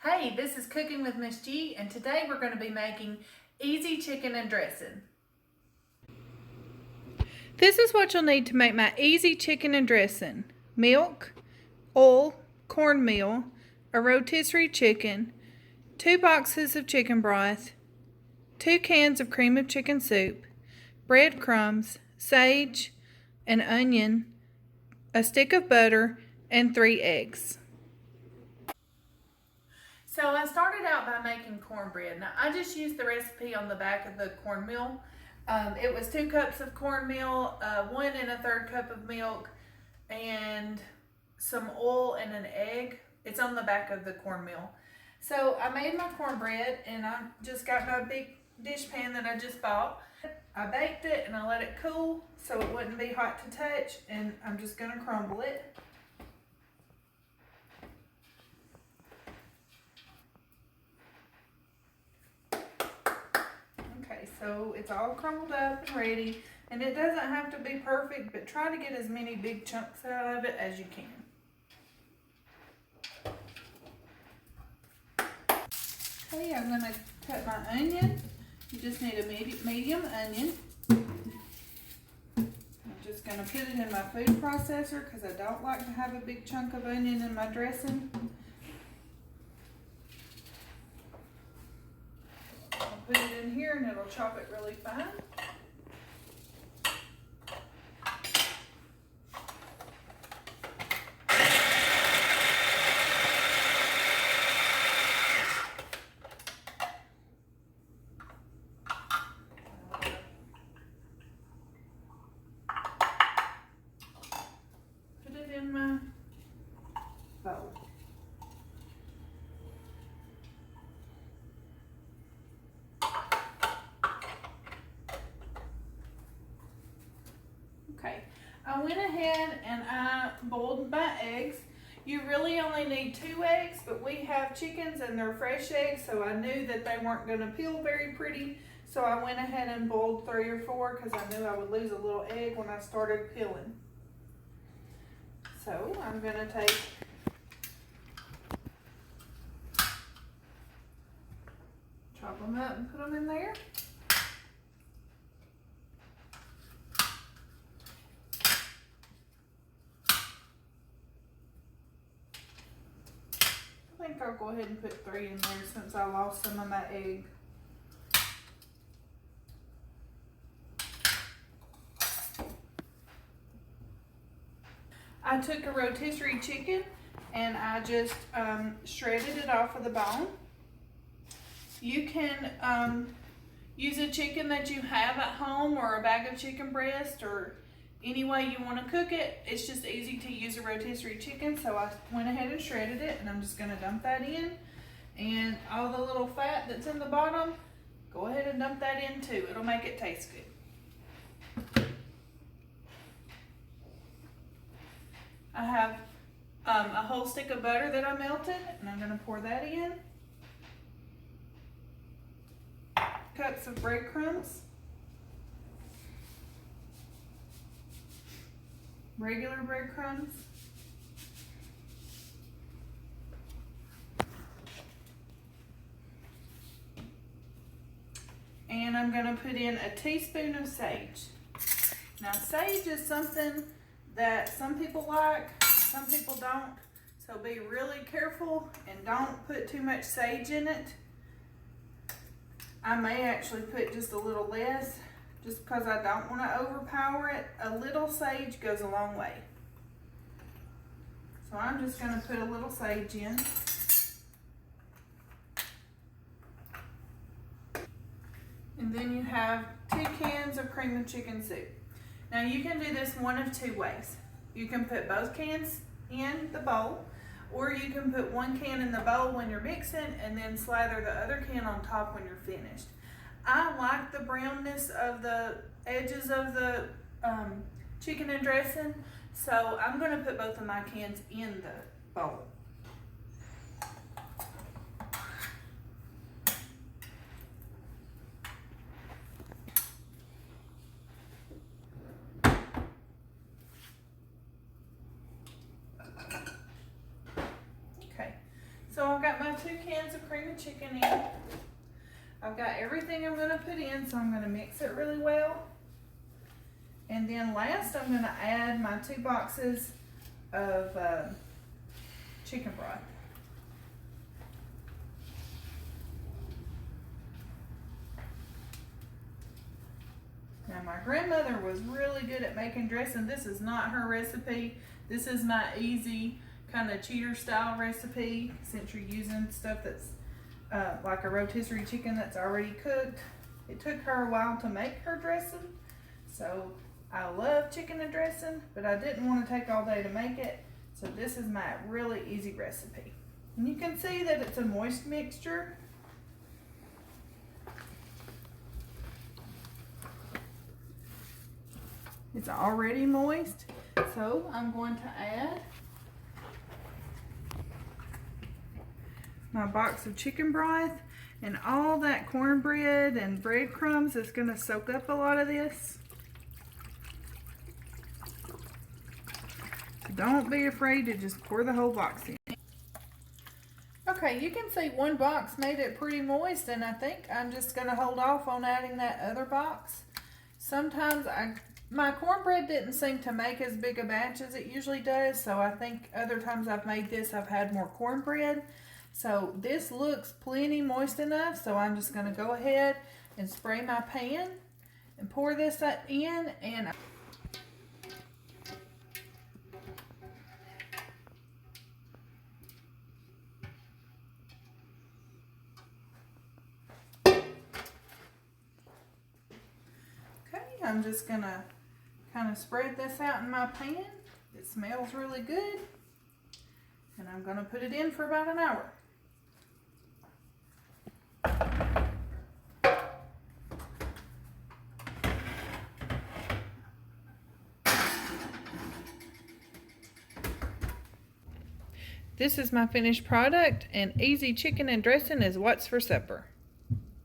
Hey, this is Cooking with Miss G, and today we're going to be making easy chicken and dressing. This is what you'll need to make my easy chicken and dressing: milk, oil, cornmeal, a rotisserie chicken, 2 boxes of chicken broth, 2 cans of cream of chicken soup, breadcrumbs, sage, an onion, a stick of butter, and 3 eggs. So I started out by making cornbread. Now I just used the recipe on the back of the cornmeal. It was 2 cups of cornmeal, 1 1/3 cup of milk, and some oil and an egg. It's on the back of the cornmeal. So I made my cornbread, and I just got my big dish pan that I just bought. I baked it and I let it cool so it wouldn't be hot to touch, and I'm just gonna crumble it. So it's all crumbled up and ready, and it doesn't have to be perfect, but try to get as many big chunks out of it as you can. Okay, I'm gonna cut my onion. You just need a medium onion. I'm just gonna put it in my food processor because I don't like to have a big chunk of onion in my dressing. Put it in here and it'll chop it really fine. Put it in my bowl. Okay, I went ahead and I boiled my eggs. You really only need 2 eggs, but we have chickens and they're fresh eggs, so I knew that they weren't going to peel very pretty. So I went ahead and boiled 3 or 4 because I knew I would lose a little egg when I started peeling. So I'm going to take chop them up and put them in there. I think I'll go ahead and put 3 in there since I lost some of my egg. I took a rotisserie chicken and I just shredded it off of the bone. You can use a chicken that you have at home or a bag of chicken breast, or any way you want to cook it. It's just easy to use a rotisserie chicken, so I went ahead and shredded it, and I'm just going to dump that in. And all the little fat that's in the bottom, go ahead and dump that in too. It'll make it taste good. I have a whole stick of butter that I melted, and I'm going to pour that in. Cups of breadcrumbs. Regular breadcrumbs. And I'm going to put in a teaspoon of sage. Now, sage is something that some people like, some people don't. So be really careful and don't put too much sage in it. I may actually put just a little less, just because I don't want to overpower it. A little sage goes a long way. So I'm just going to put a little sage in. And then you have 2 cans of cream of chicken soup. Now you can do this one of 2 ways. You can put both cans in the bowl, or you can put 1 can in the bowl when you're mixing and then slather the other can on top when you're finished. I like the brownness of the edges of the chicken and dressing, so I'm going to put both of my cans in the bowl. So I've got my 2 cans cans of cream of chicken in. I've got everything I'm gonna put in, so I'm gonna mix it really well. And then last, I'm gonna add my 2 boxes of chicken broth. Now my grandmother was really good at making dressing. This is not her recipe. This is my easy kind of cheater style recipe, since you're using stuff that's like a rotisserie chicken that's already cooked. It took her a while to make her dressing, so I love chicken and dressing, but I didn't want to take all day to make it, so this is my really easy recipe. And you can see that it's a moist mixture. It's already moist, so I'm going to add my box of chicken broth, and all that cornbread and breadcrumbs is going to soak up a lot of this. So don't be afraid to just pour the whole box in. Okay, you can see one box made it pretty moist, and I think I'm just going to hold off on adding that other box. Sometimes my cornbread didn't seem to make as big a batch as it usually does, so I think other times I've made this, I've had more cornbread. So this looks plenty moist enough, so I'm just going to go ahead and spray my pan and pour this in. And okay, I'm just going to kind of spread this out in my pan. It smells really good, and I'm going to put it in for about an hour. This is my finished product, and easy chicken and dressing is what's for supper.